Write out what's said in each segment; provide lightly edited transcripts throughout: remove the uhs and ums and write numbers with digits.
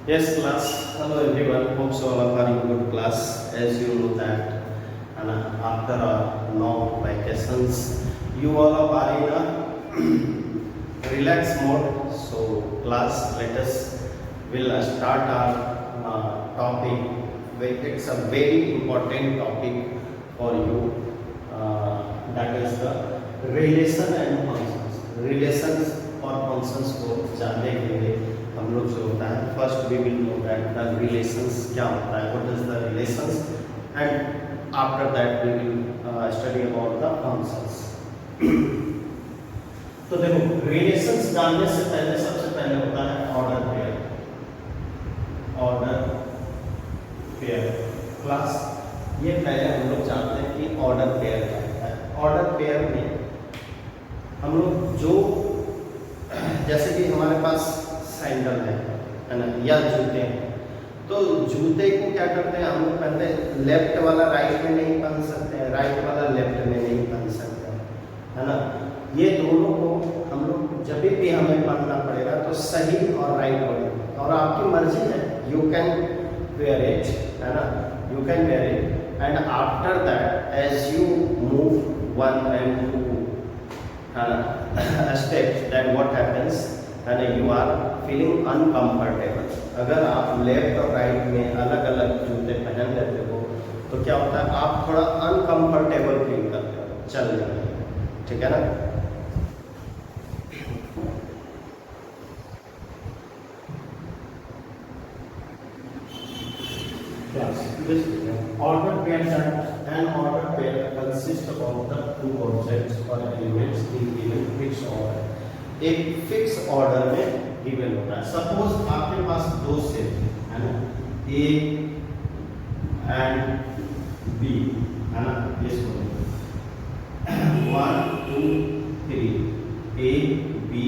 Yes, class. Hello everyone. Hope so all are in good class. As you know that, and after a long vacations, you all are in a relax mode. So, class, let us will start our topic. It's a very important topic for you. That is the relation and functions. Relations और functions को जानने के लिए हम लोग जो होता है first we will know that the relations क्या होता है, what is the relations, and after that we will study about the functions. तो देखो, रिलेशंस जानने से पहले सबसे पहले होता है order pair. Order pair class, ये पहले हम लोग जानते हैं कि ऑर्डर पेयर क्या होता है। ऑर्डर पेयर में हम लोग जो, जैसे कि हमारे पास सैंडल है ना, या जूते हैं, तो जूते को क्या करते हैं हम लोग पहनते हैं, लेफ्ट वाला राइट में नहीं पहन सकते हैं, राइट वाला लेफ्ट में नहीं पहन सकते हैं, है ना। ये दोनों को हम लोग जब भी हमें पहनना पड़ेगा तो सही और राइट वाला, और आपकी मर्जी है, यू कैन वेयर इट, है ना, you can wear it, and after that as you move one and two steps, then what happens, and you are feeling uncomfortable। अगर आप लेफ्ट और राइट में अलग अलग जूते पहन लेते हो तो क्या होता है, आप थोड़ा अनकंफर्टेबल फील करते हो चलने में, ठीक है ना। Order pair, an order pair consists of the two objects or elements in given fixed order। एक फिक्स ऑर्डर में गिवन होता है। सपोज आपके पास दो सेट है ना, ए एंड बी, है ना, ये सुनो, 1 2 3 ए बी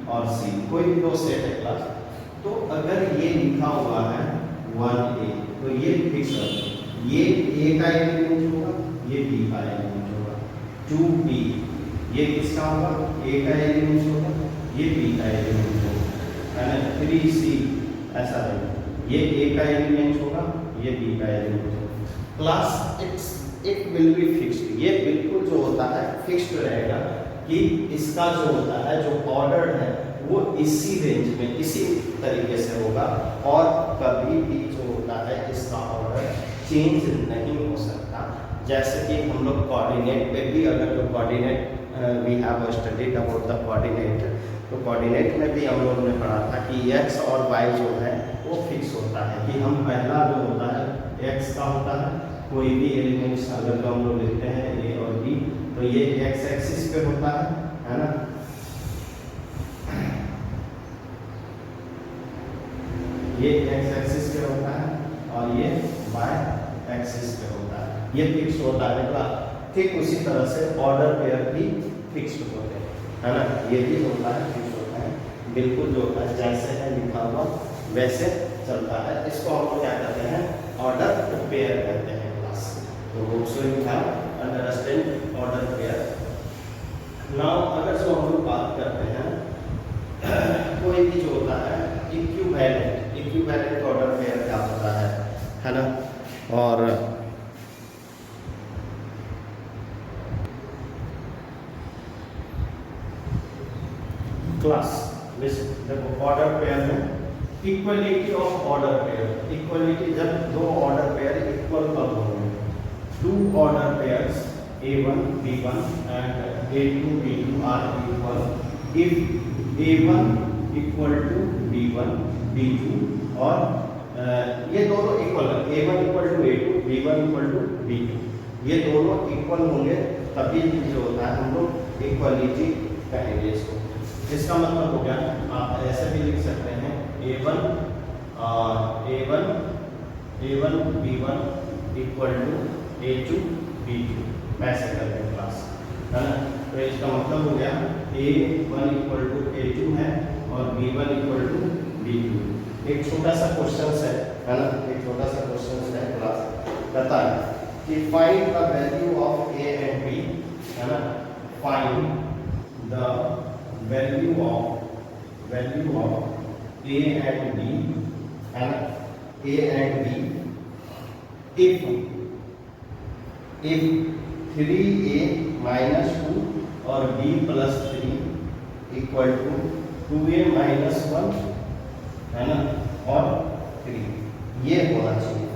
और सी, कोई भी दो सेट है क्लास। तो अगर ये लिखा हुआ है 1A, तो ये फिक्स है, ये ए का एलिमेंट होगा, ये बी का एलिमेंट होगा। 2B, ये किसका होगा, ए का एलिमेंट होगा, ये बी का एलिमेंट होगा, है ना। 3C ऐसा है, ये ए का एलिमेंट होगा, ये बी का एलिमेंट होगा। Class it will be fixed, ये बिल्कुल जो होता है फिक्स्ड रहेगा कि इसका जो होता है, जो ऑर्डर है वो इसी रेंज में इसी तरीके से होगा, और कभी भी जो होता है इसका ऑर्डर चेंज नहीं हो सकता। जैसे कि हम लोग कोऑर्डिनेट पे भी, अगर जो coordinate we have studied about the coordinate, तो कोऑर्डिनेट में भी हम लोगों ने पढ़ा था कि x और y जो है वो फिक्स होता है, कि हम पहला जो होता है x का होता है, कोई भी एलिमेंट्स अगर जो हम लोग लिखते हैं a और b, तो ये x एक्सिस पे होता है ना, ये x एक्सिस पे होता है और ये y एक्सिस पे होता है, ये फिक्स होता है ना। ठीक उसी तरह से ऑर्डर पेयर भी फिक्स्ड होते हैं, है ना, ये भी होता है, फिक्स होता है, बिल्कुल जो होता है जैसे है लिखा हुआ वैसे चलता है। इसको हम लोग क्या कहते हैं, ऑर्डर पेयर कहते हैं क्लास। तो hope so you have understand order pair. Now अगर जो हम लोग बात करते हैं कोई भी जो होता है इक्विवेलेंट ऑर्डर पेयर क्या होता है ना। और क्लास देखो, ऑर्डर पेयर में equality of order pair, equality जब दो ऑर्डर पेयर इक्वल कब होंगे, two order pairs A1 B1 and A2 B2 are equal if A1 equal to B1 B2, और ये दोनों इक्वल है, A1 equal to A2 B1 equal to B2, ये दोनों इक्वल होंगे तभी जो होता है हम लोग इक्वलिटी कहेंगे इसको। इसका मतलब हो गया, आप ऐसे भी लिख सकते हैं A1 B1 equal to A2 B2, ऐसे करते हैं क्लास, है ना। तो इसका मतलब हो गया A1 इक्वल टू A2 है और B1 इक्वल टू B2। एक छोटा सा क्वेश्चन है ना, एक छोटा सा क्वेश्चन है क्लास, कहता है कि find the value of A and B, है ना, find the value of A and B है ना, A and B, if 3a minus 2 और b plus 3 equal to 2a minus 1, है ना, और 3, ये होना चाहिए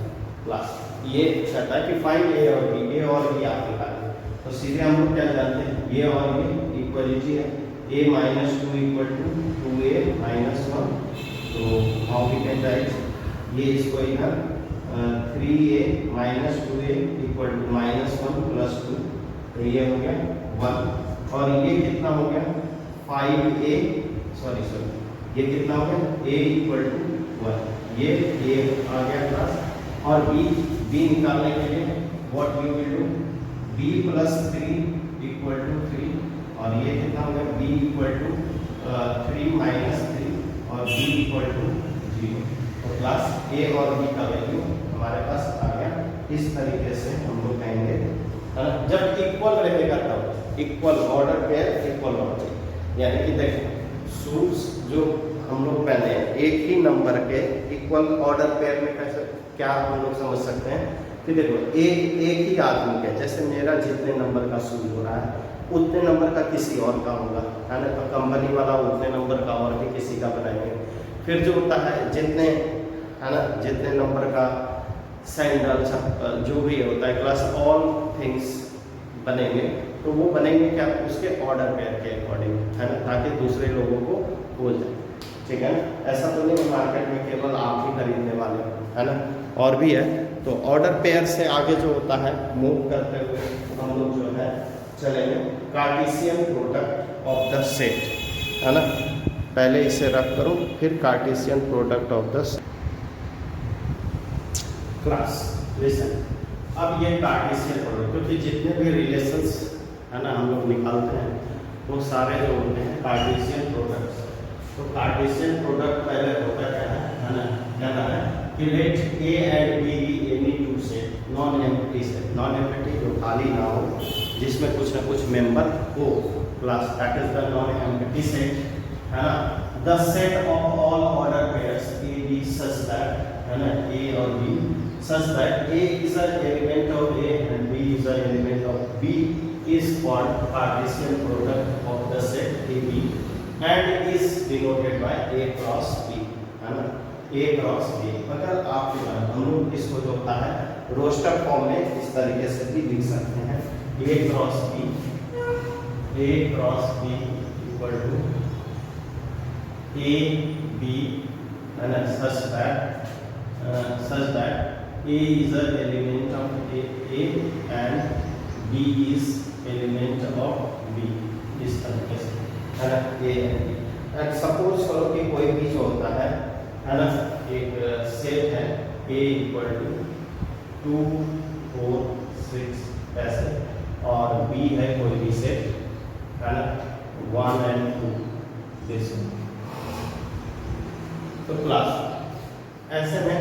क्लास। ये कहता है कि फाइंड ए और बी, ए और बी आप निकालें, तो सीधे हम लोग क्या जानते हैं, ये और ये इक्वलिटी है, a minus 2 equal to 2a minus 1, तो हाउ वी कैन राइट, ये इसको इधर 3a minus 2a equal to minus 1 plus 2, तो ये हो गया 1, और ये कितना हो गया 5a, सॉरी ये कितना हो गया a इक्वल टू 1, ये आ गया क्लास। और b निकालने के लिए what we will do, b plus 3 equal to 3, और ये कितना हो गया b इक्वल टू 3 माइनस 3 और b इक्वल टू 0, तो क्लास a और b का वैल्यू हमारे पास आ गया। इस तरीके से हम लोग कहेंगे, है ना, जब इक्वल रहेगा तब equal order pair equal order, यानी कि देखो शूज जो हम लोग पहने एक ही नंबर के इक्वल ऑर्डर पेयर में कैसे क्या हम लोग समझ सकते हैं कि देखो एक ही आदमी का, जैसे मेरा जितने नंबर का शूज हो रहा है उतने नंबर का किसी और का होगा, है ना, तो कंपनी वाला उतने नंबर का और भी किसी का बनाएंगे। फिर जो होता है जितने, है ना, जितने नंबर का सैंडल चप्पल जो भी होता है क्लास ऑल थिंग्स बनेंगे, तो वो बनेंगे क्या उसके ऑर्डर पेयर के अकॉर्डिंग, है ना, ताकि दूसरे लोगों को हो जाए, ठीक है ना। ऐसा तो नहीं मार्केट में केवल आप ही खरीदने वाले, है ना, और भी है। तो ऑर्डर पेयर से आगे जो होता है मूव करते हुए हम लोग जो है चलेंगे Cartesian product of the set, है ना, पहले इसे रख करो फिर Cartesian product of the class. Listen, अब ये कार्टेशियन प्रोडक्ट, क्योंकि जितने भी रिलेशंस, है ना, हम लोग निकालते हैं वो सारे जो होते हैं कार्टेशियन प्रोडक्ट्स। तो कार्टेशियन प्रोडक्ट पहले होता क्या है ना, क्या नाम है कि let A and B be any two set, non empty set, non empty जो खाली ना हो, जिसमें कुछ ना कुछ मेंबर हो, class that is the non empty set, है ना। The set of all order pairs A B such that, है ना, ए और B such that A is an element of A and B is an element of B is called Cartesian product of the set AB and is denoted by A cross B, है ना, A cross B। अगर आप हम लोग इसको जो होता है रोस्टर फॉर्म में इस तरीके से भी लिख सकते हैं, A cross B equal to A B, है ना, such that A is an element of A and B is element of B, इस तरीके से, है ना, A and B। And suppose करो कि कोई भी जो होता है ना, एक सेट है A इक्वल टू 2 4 6 ऐसे, और B है कोई भी सेट, है ना, 1 and 2 दिस। तो क्लास ऐसे में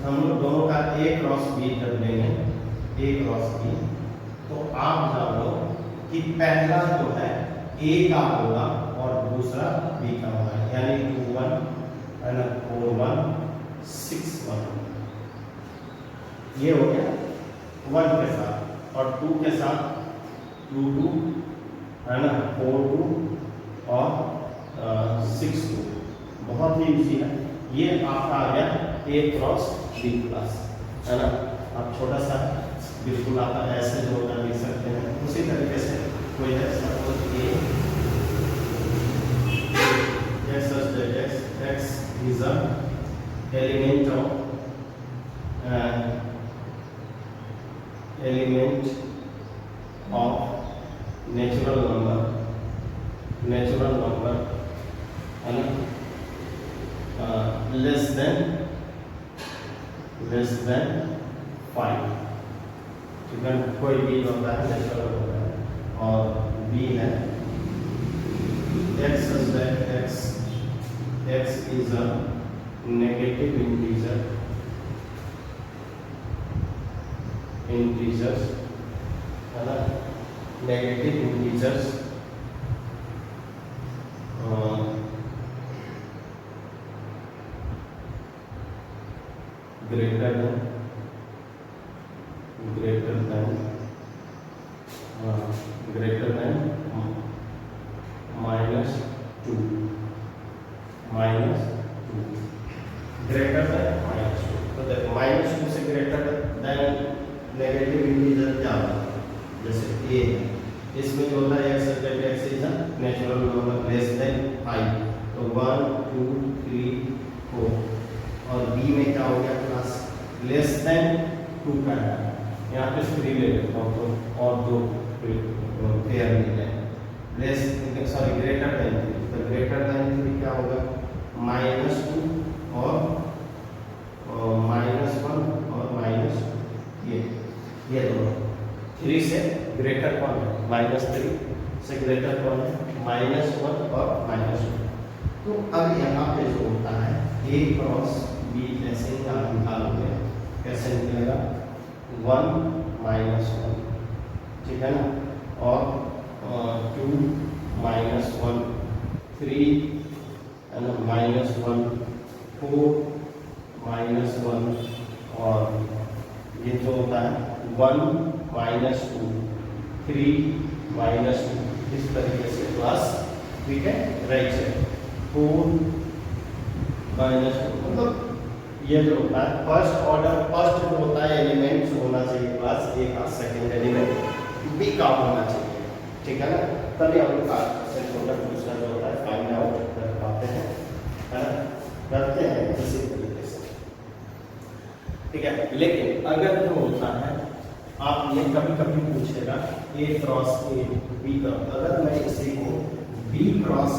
हम लोग दोनों का A क्रॉस B जब लेंगे, A क्रॉस B, तो आप जान लो कि पहला जो है A का होगा और दूसरा B का होगा, यानी 2 1, है ना, 4 1 6 1, ये हो गया 1 के साथ, और 2 के साथ 2 2, है ना, 4 2 और 6 2, बहुत ही इजी है। ये आपका आ गया A क्रॉस B क्लास, है ना। आप छोटा सा बिल्कुल आप ऐसे जो होता लिख सकते हैं, उसी तरीके से कोई है suppose A x is a element of natural number, है ना, less than 5, ठीक है, कोई भी होता है नेचुरल होता है, और B है x such that x is a negative integers, है ना, negative integers, greater than -2 greater than -2। तो देखो -2 से ग्रेटर देन नेगेटिव इंटीजर क्या होगा, जैसे a है, इसमें जो होता है x is a natural number less than 5, तो 1 2 3 4। और b में क्या हो गया क्लास, लेस देन 2 का है, यहाँ पे 3 ले लेता हूँ तो और 2 पेयर मिल जाए, लेस सॉरी ग्रेटर देन 3, तो ग्रेटर देन 3 क्या होगा, -2 और -1 और ये दोनों 3 से ग्रेटर कौन है, -3 से ग्रेटर कौन है, -1 और -2। तो अब यहाँ पे जो होता है a क्रॉस b ऐसे ही आप निकालोगे, कैसे निकलेगा, 1 -1, ठीक है ना, और 2 -1 3 and -1 4 -1 और ये जो होता है 1 -2 3 -2, इस तरीके से क्लास वी कैन राइट है 4 -2। मतलब ये जो होता है फर्स्ट ऑर्डर, फर्स्ट जो होता है एलिमेंट होना चाहिए क्लास ए का, सेकंड एलिमेंट बी का होना चाहिए, ठीक है ना, तभी हम लोग दूसरा जो होता है फाइंड आउट कर पाते हैं, है ना, करते हैं इसी तरीके से, ठीक है। लेकिन अगर जो होता है आप ये कभी कभी पूछेगा a cross a b cross, अगर मैं इसी को b क्रॉस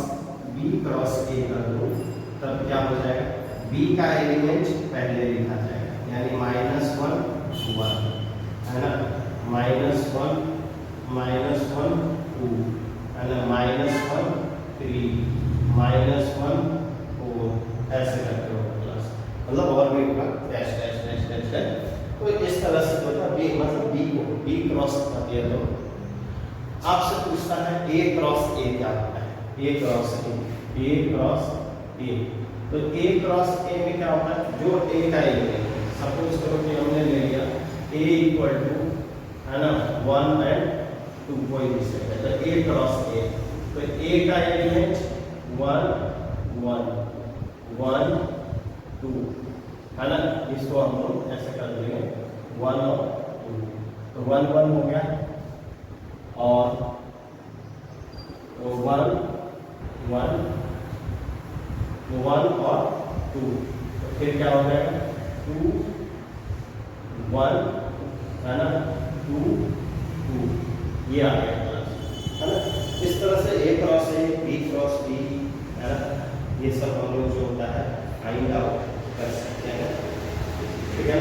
a कर दूं तब क्या हो जाएगा, b का एलिमेंट पहले लिखा जाएगा, यानी -1 1 है ना, -1 2 है ना, -1 3 -1 4 ऐसे करके होगा क्लास, मतलब और भी होगा dash dash dash dash dash. तो इस तरह से होता है, मतलब b को b क्रॉस कर दिया तो आपसे पूछता है a क्रॉस a क्या होता है, a क्रॉस a। तो a क्रॉस a में क्या होता है, जो a का एलिमेंट, सपोज करो कि हमने ले लिया a इक्वल टू है ना 1 and 2, कोई भी सेट है, तो a क्रॉस a, तो a का एलिमेंट 1 1 1 2 है ना, इसको हम लोग ऐसे कर देंगे 1 और 2, तो 1 1 हो गया और 1 1 1 और 2, तो फिर क्या हो जाएगा 2 1 है ना 2 2, ये आ गया क्लास, है ना। इस तरह से a cross a b cross b है ना, ये सब हम लोग जो होता है फाइंड आउट कर सकते हैं, ठीक है।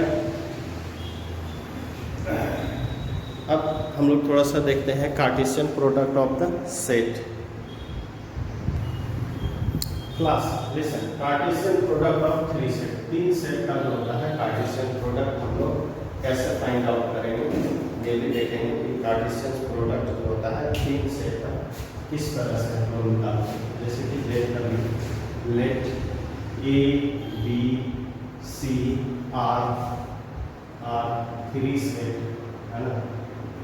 अब हम लोग थोड़ा सा देखते हैं Cartesian product of the set. Class listen, Cartesian product of 3 set, 3 set का जो होता है कार्टेशियन प्रोडक्ट हम लोग कैसे फाइंड आउट करेंगे, ये भी देखेंगे कि कार्टेशियन प्रोडक्ट जो होता है 3 सेट का किस तरह से हम लोग निकालते हैं। जैसे कि let a b c r 3 set है ना,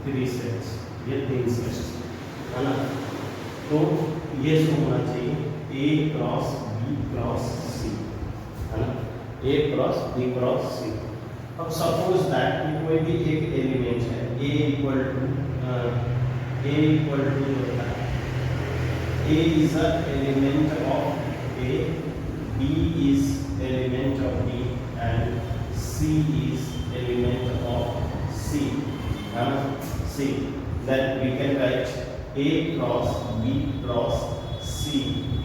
3 सेट्स, ये 3 सेट्स है ना, तो ये जो होना चाहिए a cross b cross c है ना, a cross b cross c। अब सपोज दैट कोई भी एक एलिमेंट है a इक्वल टू होता है a is a element of a, b is element of b and c is element of c, है ना, c, then we can write a cross b cross c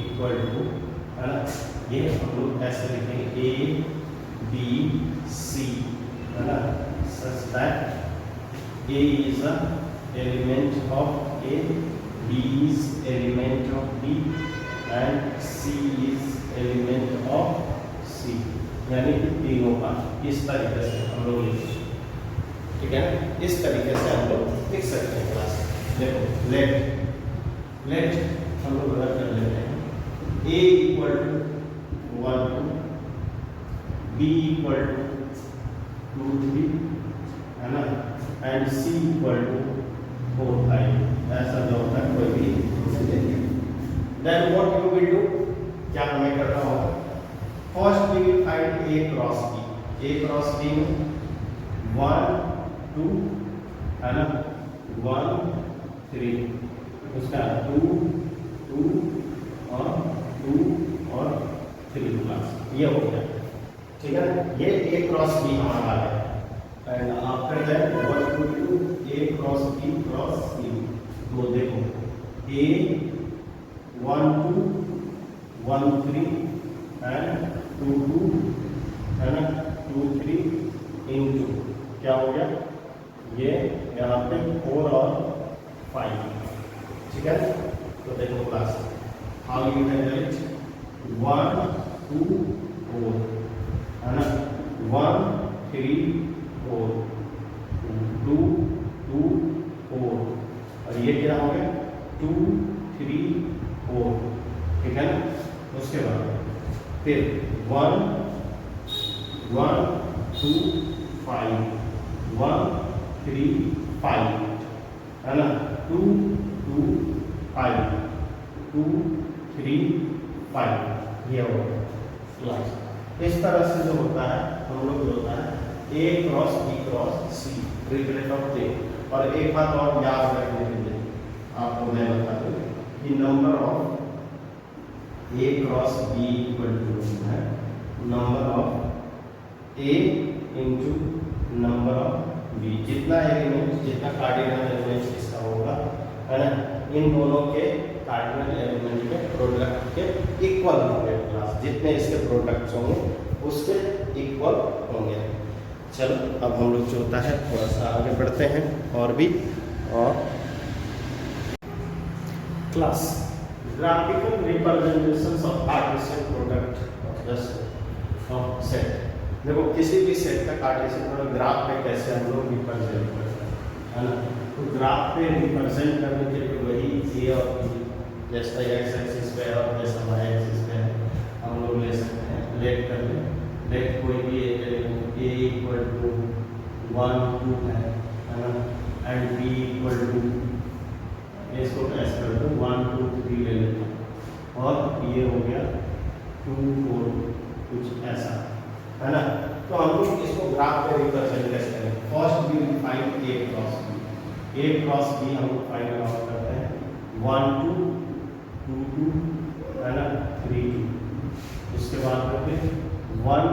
equal to, है ना, ये हम लोग ऐसे लिखेंगे a b c, है ना, such that a is a element of a, b is element of b and c is element of c, यानी कि तीनों का इस तरीके से हम लोग लिखेंगे, ठीक है। इस तरीके से हम लोग लिख सकते हैं क्लास। देखो लेट हम लोग रख कर लेते हैं a equal to 1 2, b equal to 2 3 है ना, एंड C इक्वल टू 4 5। ऐसा जो होता है कोई भी then what you will do, क्या हमें करना होगा, first we will find A cross B। A cross B में 1 2 है ना, 1 3, उसका 2 2 और 2 और 3 प्लस, ये हो गया, ठीक है ना। ये A क्रॉस B हमारा है, and after that what to do, A cross B cross C। तो देखो A 1 2 1 3 एंड 2 2 है ना, 2 3 इनटू क्या हो गया, ये यहाँ पे 4 और 5, ठीक है। तो देखो class how you can write 1 2 4 है ना, 1 3 4 2 2 4 और ये क्या हो गया 2 3 4, ठीक है ना। उसके बाद फिर 1 1 2 5 1 3 5 है ना, 2 2 5 2 3 5, ये हो गया। इस तरह से जो होता है हम लोग जो होता है A cross B cross C relate of थे। और एक बात और याद रखने के लिए आपको मैं बता दूं कि number of A cross B equal to है number of A into number of B। जितना एलिमेंट, जितना कार्डिनल एलिमेंट इसका होगा है ना, इन दोनों के कार्डिनल एलिमेंट के प्रोडक्ट के इक्वल होंगे क्लास, जितने इसके प्रोडक्ट्स होंगे उसके इक्वल होंगे। चलो अब हम लोग जो होता है थोड़ा सा आगे बढ़ते हैं और भी, और class graphical representations of Cartesian product of the set. देखो किसी भी सेट का कार्टेशियन प्रोडक्ट ग्राफ पे कैसे हम लोग रिप्रेजेंट करते हैं, है ना। तो ग्राफ पे रिप्रेजेंट करने के लिए वही A और B, जैसा एक्स एक्सिस पे और जैसा वाई एक्सिस पे हम लोग ले सकते हैं। लेट कर ले, लेट कोई भी A इक्वल टू 1 2 है ना, एंड B इक्वल टू, इसको ऐसे कर दो 1 2 3 ले लेते हैं, और ये हो गया 2 4 कुछ ऐसा, है ना। तो हम लोग इसको ग्राफ पे रिप्रेजेंट कैसे करें, first we will find A cross B। A cross B हम लोग फाइंड आउट करते हैं 1 2 2 2 है ना, 3 2, उसके बाद फिर 1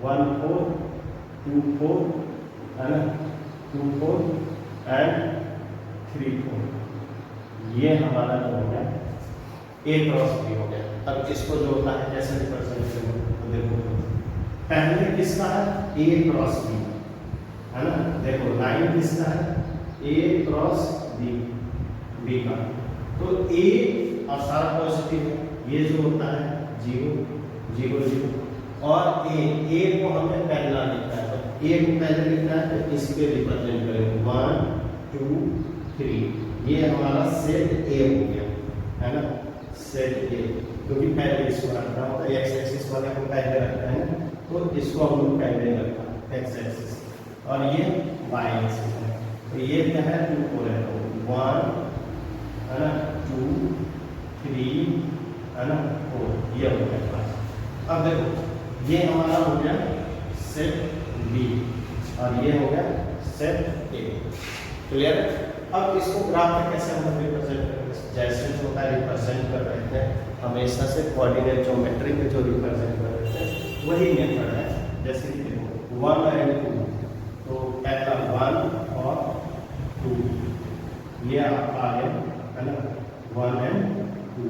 1 4 2 4 है ना, 2 4 एंड 3 4, ये हमारा जो हो गया A क्रॉस B हो गया। अब इसको जो होता है कैसे रिप्रेजेंट करेंगे, तो देखो पहले किसका है A क्रॉस B, है ना। देखो लाइन किसका है A क्रॉस B, B का, तो A और सारा पॉजिटिव है, ये जो होता है 0 0 0, और A को हमें पहला लिखना है, तो A को पहले लिखना है तो इस पे रिप्रेजेंट करेंगे 1 2 3, ये हमारा सेट A हो गया, है ना, सेट A। क्योंकि पहले इसको रखना होता है, एक्स एक्सिस वाले को पहले रखना है ना, तो इसको हम लोग पहले रखा एक्स एक्सिस, और ये वाई एक्सिस है। तो ये क्या है 2 4 है, तो 1 है ना 2 3 है ना 4, ये हो गया क्लास। अब देखो ये हमारा हो गया सेट B और ये हो गया सेट A, क्लियर। अब इसको ग्राफ में कैसे हम रिप्रेजेंट करेंगे, जैसे जो होता है रिप्रेजेंट कर रहे थे हमेशा से कोऑर्डिनेट ज्योमेट्री में जो रिप्रेजेंट कर रहे थे वही मेथड है। जैसे कि देखो 1 एंड 2, तो पहला 1 और 2, ये आपका आ गया, है ना, 1 एंड 2।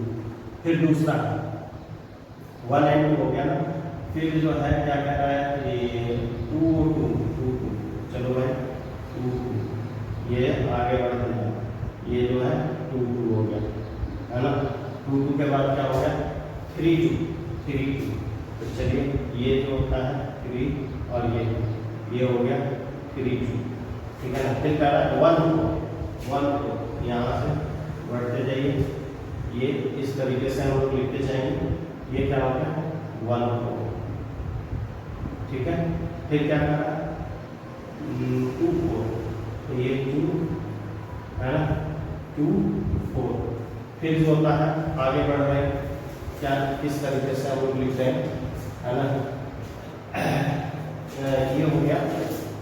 फिर दूसरा 1 एंड 2 हो गया ना, फिर जो है क्या कह रहा है ये 2 2 2 2, चलो भाई 2 2, ये आगे बढ़ गया, ये जो है 2 2 हो गया, है ना। 2 2 के बाद क्या हो गया 3 2 3 2, तो चलिए ये जो होता है 3 और ये हो गया 3 2, ठीक है ना। फिर कह रहा है 1 को यहाँ से बढ़ते जाइए, ये इस तरीके से हम लोग लिखते जाएंगे, ये क्या हो गया 1 4, ठीक है। फिर क्या कर रहा है 2 4, तो ये 2 है ना, 2 4। फिर जो होता है आगे बढ़ रहे हैं, क्या किस तरीके से हम लोग लिखते हैं, है ना, ये हो गया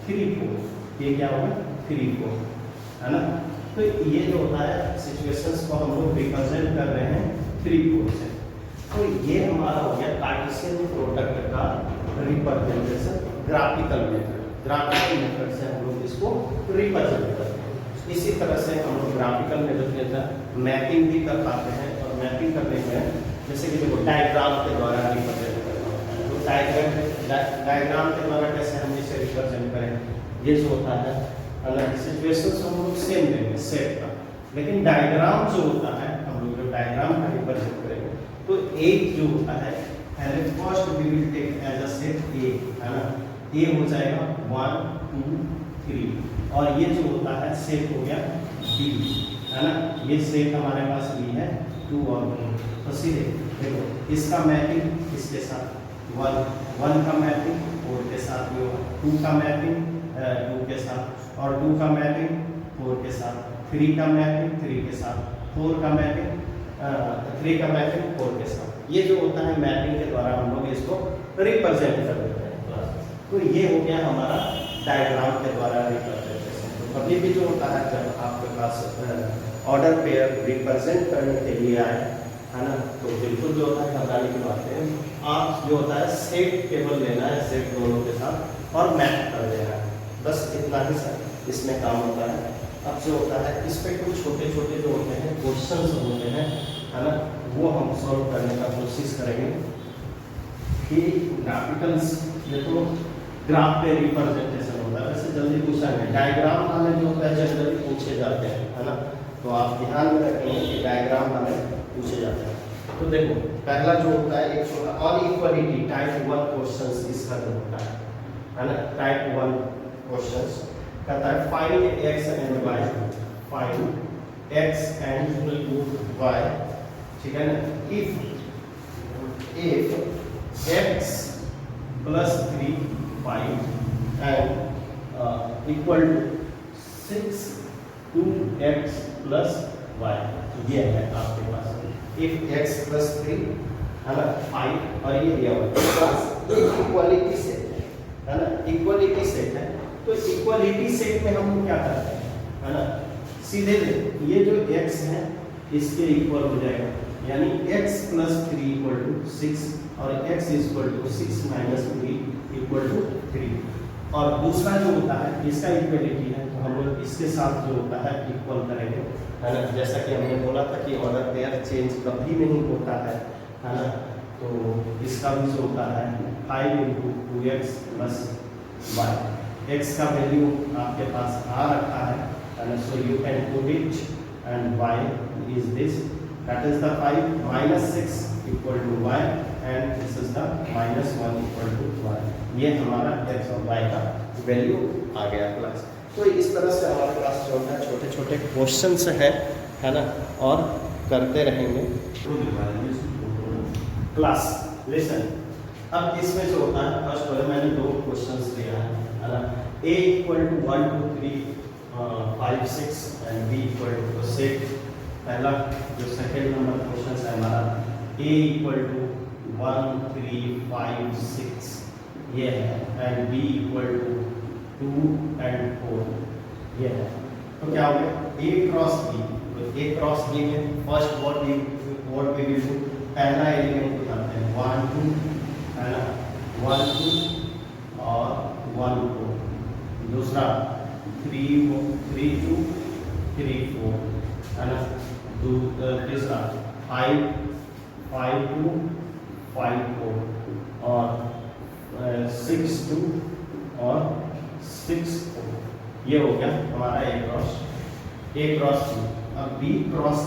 3 4, ये क्या होगा 3 4, है ना। तो ये जो होता है सिचुएशंस को हम लोग रिप्रेजेंट कर रहे हैं 3 4 से। तो ये हमारा हो गया कार्टेशियन प्रोडक्ट का representation graphical method. Graphical method से हम लोग इसको रिप्रेजेंट करते हैं। इसी तरह से हम लोग ग्राफिकल मेथड के अंदर मैपिंग भी कर पाते हैं, और मैपिंग करने में जैसे कि देखो डायग्राम के द्वारा रिप्रेजेंट करना होता है। तो डायग्राम के द्वारा कैसे हम इसे रिप्रेजेंट करें, ये जो होता है अलग सिचुएशन हम लोग सेम लेंगे सेट का, लेकिन डायग्राम जो होता है हम लोग जो डायग्राम का रिप्रेजेंट करेंगे, तो एक जो होता है पहले first we will take as a set A, है ना, ए हो जाएगा 1 2 3, और ये जो होता है सेट हो गया बी, है ना, ये सेट हमारे पास बी है 2 और 2। तो सीधे देखो इसका मैपिंग इसके साथ 1 का मैपिंग 4 के साथ भी होगा, 2 का मैपिंग 2 के साथ, और 2 का मैपिंग 4 के साथ, 3 का मैपिंग 3 के साथ, 4 का मैपिंग 3 का मैपिंग 4 के साथ। ये जो होता है मैपिंग के द्वारा हम लोग इसको रिप्रेजेंट कर देते हैं। तो ये हो गया हमारा डायग्राम के द्वारा रिप्रेजेंटेशन। तो कभी भी जो होता है जब आपके पास ऑर्डर पेयर रिप्रेजेंट करने के लिए आए, है ना, तो बिल्कुल जो होता है घबराने की बात है, आप जो होता है सेट टेबल लेना है, सेट दोनों के साथ और मैप कर देना है, बस इतना ही सर इसमें काम होता है। अब जो होता है इस पे कुछ छोटे छोटे जो होते हैं क्वेश्चंस होते हैं, है ना, वो हम सॉल्व करने का कोशिश करेंगे कि ग्राफिकल्स, ये तो ग्राफ पे रिप्रेजेंटेशन होता है, वैसे जल्दी पूछा है डायग्राम वाले जो होता है जनरली पूछे जाते हैं, है ना, तो आप ध्यान में रखेंगे कि डायग्राम वाले पूछे जाते हैं। तो देखो पहला जो होता है एक छोटा अनइक्वालिटी टाइप 1 क्वेश्चंस इसका जो होता है ना, टाइप 1 क्वेश्चंस कहता है find x and y, find x and y, ठीक है ना, if x plus 3 5 and equal to 6 2x plus y, ये है आपके पास if x plus 3, है ना, 5, और ये दिया हुआ है इक्वालिटी सेट है ना, इक्वालिटी सेट है। तो इक्वालिटी सेट में हम क्या करते हैं, है ना, सीधे ये जो x है इसके इक्वल हो जाएगा, यानी x plus 3 equal to 6 और x equal to 6 minus 3 equal to 3। और दूसरा जो होता है इसका इक्वलिटी है, तो हम लोग इसके साथ जो होता है इक्वल करेंगे, है ना, जैसा कि हमने बोला था कि ऑर्डर पेयर चेंज कभी नहीं होता है ना, तो इसका भी जो होता है 5 into 2x plus y, x का वैल्यू आपके पास आ रखा है ना, so you can put it and y is this, that is the 5 minus 6 equal to y and this is the minus 1 equal to y। ये हमारा x और y का value आ गया क्लास। तो इस तरह से हमारे पास जो है छोटे छोटे क्वेश्चंस है ना, और करते रहेंगे क्लास। लिसन, अब इसमें जो होता है फर्स्ट वाले मैंने 2 क्वेश्चंस लिया है ना, a equal to 1 2 3 5 6 and b equal to 6। पहला जो सेकेंड नंबर क्वेश्चन है हमारा a equal to 1 3 5 6 ये है, and b equal to 2 and 4 ये है। तो क्या हो गया a क्रॉस b, तो a क्रॉस b में first what we will do, पहला एलिमेंट उठाते हैं 1 2, है ना, 1 2 और 1 4, दूसरा 3 2 3 4, है ना, तीसरा 5 5 2 5 4 और 6 2 और 6 4, ये हो गया हमारा a क्रॉस b। अब b क्रॉस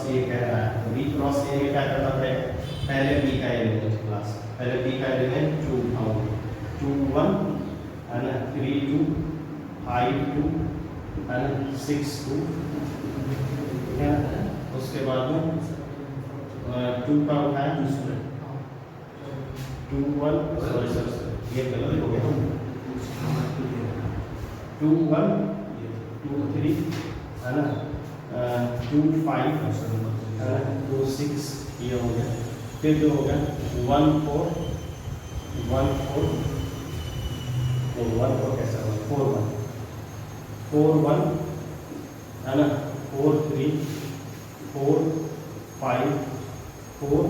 a कह रहा है, तो b क्रॉस a में क्या करना पड़ेगा, पहले b का एलिमेंट क्लास, पहले b का एलिमेंट 2 उठाओगे, 2 1, है ना, 3 2 5 2, है ना, 6 2, है ना, उसके बाद में 2 का उठाया 2 1, सॉरी ये गलत हो गया, 2 1 2 3 है ना, 2 5 है ना, 2 6 ये हो गया। फिर जो हो गया 1 4 1 4 1 4 कैसा होगा 4 1 है ना, 4 3 4 5 4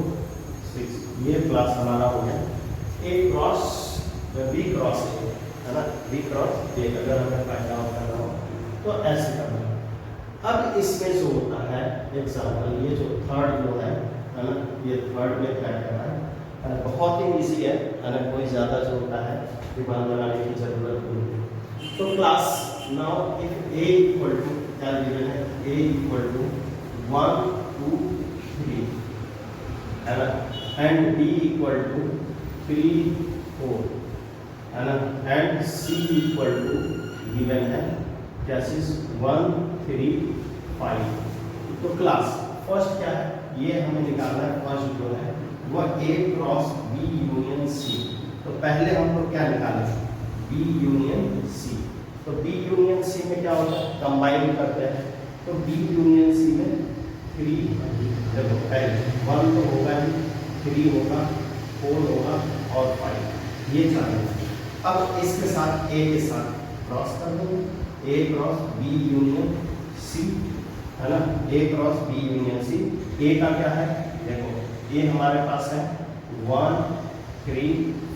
6 ये क्लास हमारा हो गया। ए क्रॉस बी क्रॉस है ना, बी क्रॉस ए अगर हमें फाइंड आउट करना हो तो ऐसे करना। अब इसमें जो होता है एग्जाम्पल, ये जो थर्ड जो है ना, ये थर्ड में क्या करना है, बहुत ही ईजी है ना, कोई ज़्यादा जो होता है दिमाग लगाने की जरूरत नहीं। तो class now if A equal to क्या गिवन है, ए इक्वल टू 1 2 3 है ना, एंड बी इक्वल टू 3 4 है ना, and C equal to given है क्या चीज 1 3 5। तो क्लास फर्स्ट क्या है, ये हमें निकालना है। फर्स्ट जो है वह ए क्रॉस बी यूनियन सी। तो पहले हम लोग क्या निकालें, बी यूनियन सी। तो बी यूनियन सी में क्या होता है, कंबाइन करते हैं। तो बी यूनियन सी में 3 देखो पहले 1 तो होगा ही, 3 होगा, 4 होगा और 5 ये चाहेंगे। अब इसके साथ ए के साथ क्रॉस कर देंगे, ए क्रॉस बी यूनियन सी है ना, ए क्रॉस बी यूनियन सी। ए का क्या है देखो, ये हमारे पास है 1 3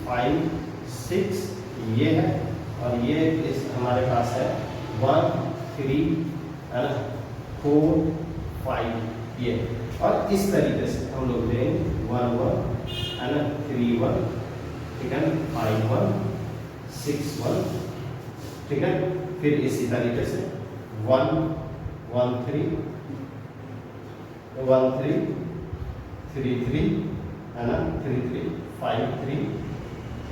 5 6 ये है, और ये इस हमारे पास है 1 3 है ना 4 5 ये। और इस तरीके से हम लोग लेंगे 1 1 है ना 3 1 ठीक है, 5 1 6 1 ठीक है। फिर इसी तरीके से 1 1 3 1 3 3 3 है ना 3 3 5 3।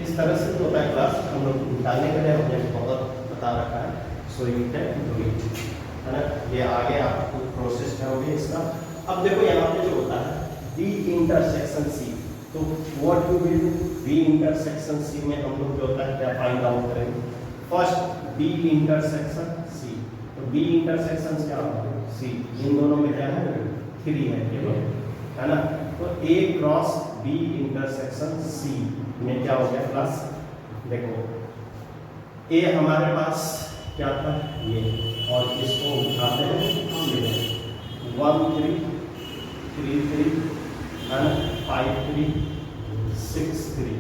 इस तरह से जो होता है क्लास हम लोग निकालने के लिए हमने बहुत बता रखा है, so you can do it है ना। ये आगे आपको प्रोसेस करोगे इसका। अब देखो यहाँ पे जो होता है बी इंटरसेक्शन सी, तो what you will do, B intersection C में हम लोग जो होता है क्या फाइंड आउट करेंगे। फर्स्ट बी इंटरसेक्शन सी, तो बी इंटरसेक्शन क्या होगा सी, इन दोनों में क्या है 3 है केवल है ना। तो ए क्रॉस बी इंटरसेक्शन सी में क्या हो गया क्लास, देखो ए हमारे पास क्या था ये, और इसको उठाते हैं 1 3 3 3 है ना 5 3 6 3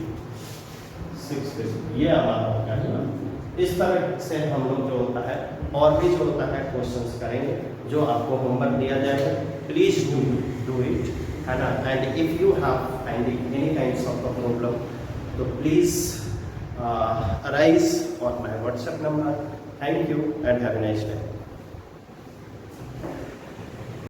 6 3 ये हमारा होगा है ना। इस तरह से हम लोग जो होता है और भी जो होता है क्वेश्चंस करेंगे, जो आपको होमवर्क दिया जाएगा, प्लीज डू इट है ना। And if you have finding any kinds of the problem तो please arise on my WhatsApp number. Thank you and have a nice day.